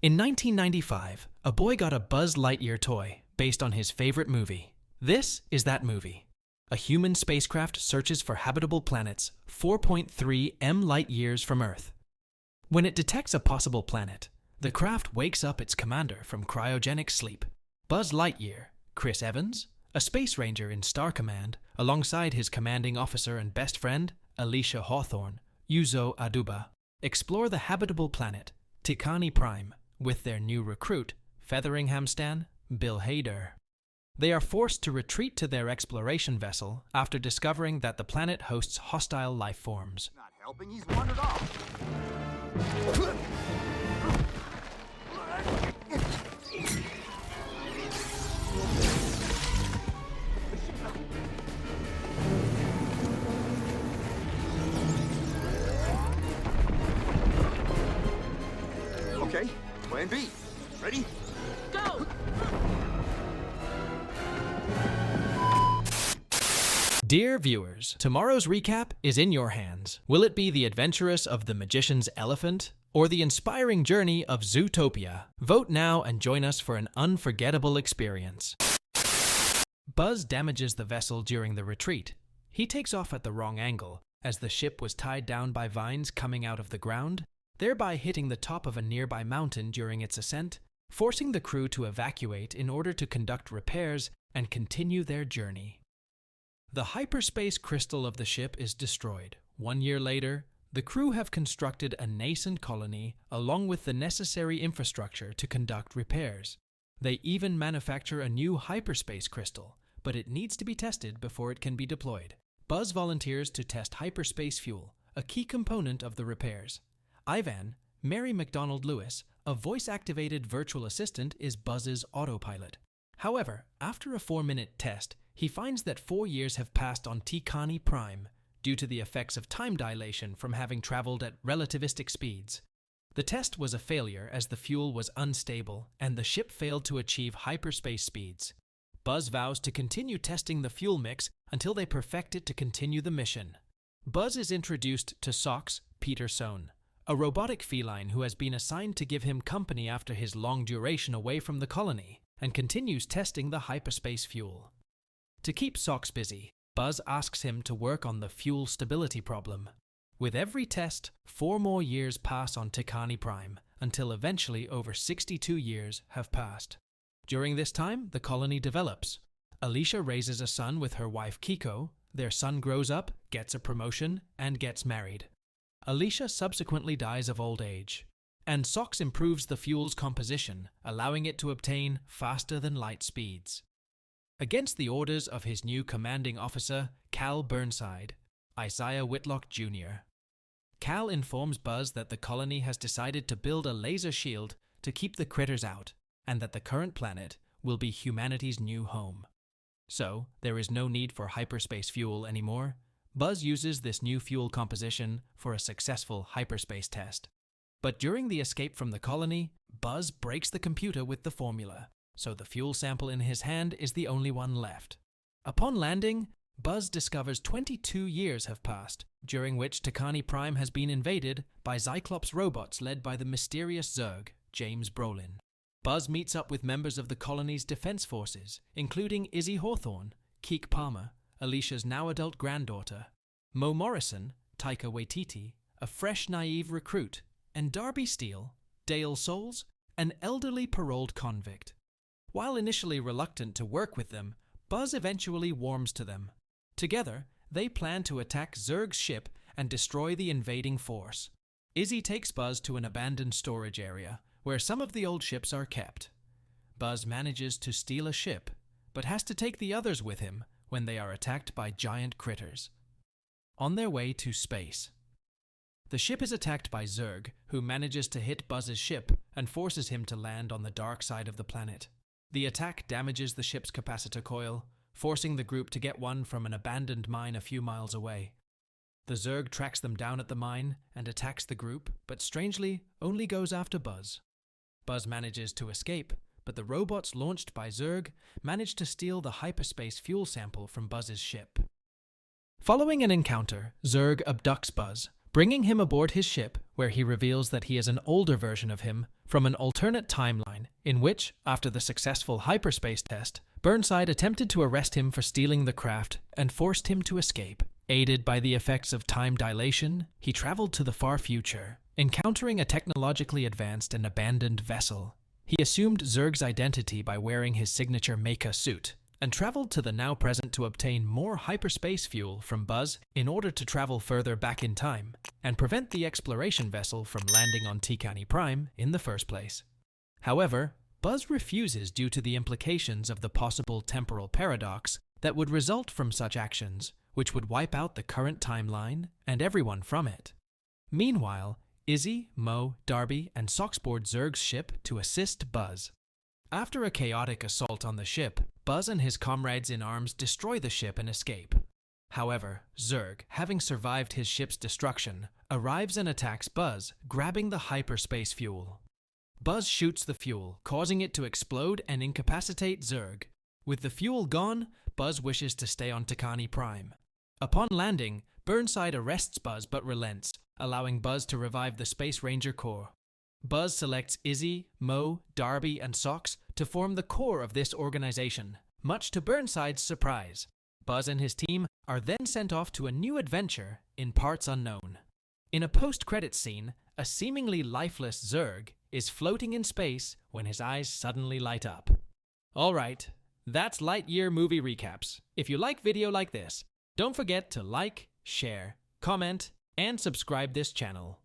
In 1995, a boy got a Buzz Lightyear toy based on his favorite movie. This is that movie. A human spacecraft searches for habitable planets 4.3 light-years from Earth. When it detects a possible planet, the craft wakes up its commander from cryogenic sleep. Buzz Lightyear, Chris Evans, a Space Ranger in Star Command, alongside his commanding officer and best friend, Alicia Hawthorne, Yuzo Aduba, explore the habitable planet, Tikani Prime, with their new recruit, Featheringham Stan, Bill Hader. They are forced to retreat to their exploration vessel after discovering that the planet hosts hostile life forms. Not helping, he's wandered off. Okay, plan B. Ready? Go! Dear viewers, tomorrow's recap is in your hands. Will it be the adventurous of the magician's elephant or the inspiring journey of Zootopia? Vote now and join us for an unforgettable experience. Buzz damages the vessel during the retreat. He takes off at the wrong angle, as the ship was tied down by vines coming out of the ground, thereby hitting the top of a nearby mountain during its ascent, forcing the crew to evacuate in order to conduct repairs and continue their journey. The hyperspace crystal of the ship is destroyed. 1 year later, the crew have constructed a nascent colony along with the necessary infrastructure to conduct repairs. They even manufacture a new hyperspace crystal, but it needs to be tested before it can be deployed. Buzz volunteers to test hyperspace fuel, a key component of the repairs. Ivan, Mary McDonald Lewis, a voice-activated virtual assistant, is Buzz's autopilot. However, after a 4-minute test, he finds that 4 years have passed on Tikani Prime due to the effects of time dilation from having traveled at relativistic speeds. The test was a failure as the fuel was unstable and the ship failed to achieve hyperspace speeds. Buzz vows to continue testing the fuel mix until they perfect it to continue the mission. Buzz is introduced to Socks Peter Sohn, a robotic feline who has been assigned to give him company after his long duration away from the colony, and continues testing the hyperspace fuel. To keep Socks busy, Buzz asks him to work on the fuel stability problem. With every test, 4 more years pass on Tikani Prime, until eventually over 62 years have passed. During this time, the colony develops. Alicia raises a son with her wife Kiko, their son grows up, gets a promotion, and gets married. Alicia subsequently dies of old age, and Socks improves the fuel's composition, allowing it to obtain faster-than-light speeds. Against the orders of his new commanding officer, Cal Burnside, Isaiah Whitlock Jr. Cal informs Buzz that the colony has decided to build a laser shield to keep the critters out, and that the current planet will be humanity's new home. So, there is no need for hyperspace fuel anymore. Buzz uses this new fuel composition for a successful hyperspace test. But during the escape from the colony, Buzz breaks the computer with the formula, so the fuel sample in his hand is the only one left. Upon landing, Buzz discovers 22 years have passed, during which Tikani Prime has been invaded by Cyclops robots led by the mysterious Zurg, James Brolin. Buzz meets up with members of the colony's defense forces, including Izzy Hawthorne, Keek Palmer, Alicia's now-adult granddaughter, Mo Morrison, Taika Waititi, a fresh, naive recruit, and Darby Steele, Dale Souls, an elderly paroled convict. While initially reluctant to work with them, Buzz eventually warms to them. Together, they plan to attack Zurg's ship and destroy the invading force. Izzy takes Buzz to an abandoned storage area, where some of the old ships are kept. Buzz manages to steal a ship, but has to take the others with him when they are attacked by giant critters. On their way to space. The ship is attacked by Zurg, who manages to hit Buzz's ship and forces him to land on the dark side of the planet. The attack damages the ship's capacitor coil, forcing the group to get one from an abandoned mine a few miles away. The Zurg tracks them down at the mine and attacks the group, but strangely only goes after Buzz. Buzz manages to escape, but the robots launched by Zurg manage to steal the hyperspace fuel sample from Buzz's ship. Following an encounter, Zurg abducts Buzz, bringing him aboard his ship, where he reveals that he is an older version of him from an alternate timeline in which, after the successful hyperspace test, Burnside attempted to arrest him for stealing the craft and forced him to escape. Aided by the effects of time dilation, he traveled to the far future, encountering a technologically advanced and abandoned vessel. He assumed Zurg's identity by wearing his signature mecha suit, and traveled to the now present to obtain more hyperspace fuel from Buzz in order to travel further back in time and prevent the exploration vessel from landing on Tikani Prime in the first place. However, Buzz refuses due to the implications of the possible temporal paradox that would result from such actions, which would wipe out the current timeline and everyone from it. Meanwhile, Izzy, Mo, Darby, and Sox board Zurg's ship to assist Buzz. After a chaotic assault on the ship, Buzz and his comrades in arms destroy the ship and escape. However, Zurg, having survived his ship's destruction, arrives and attacks Buzz, grabbing the hyperspace fuel. Buzz shoots the fuel, causing it to explode and incapacitate Zurg. With the fuel gone, Buzz wishes to stay on Tikani Prime. Upon landing, Burnside arrests Buzz but relents, allowing Buzz to revive the Space Ranger Corps. Buzz selects Izzy, Mo, Darby, and Sox to form the core of this organization, much to Burnside's surprise. Buzz and his team are then sent off to a new adventure in parts unknown. In a post-credits scene, a seemingly lifeless Zurg is floating in space when his eyes suddenly light up. Alright, that's Lightyear movie recaps. If you like video like this, don't forget to like, share, comment, and subscribe this channel.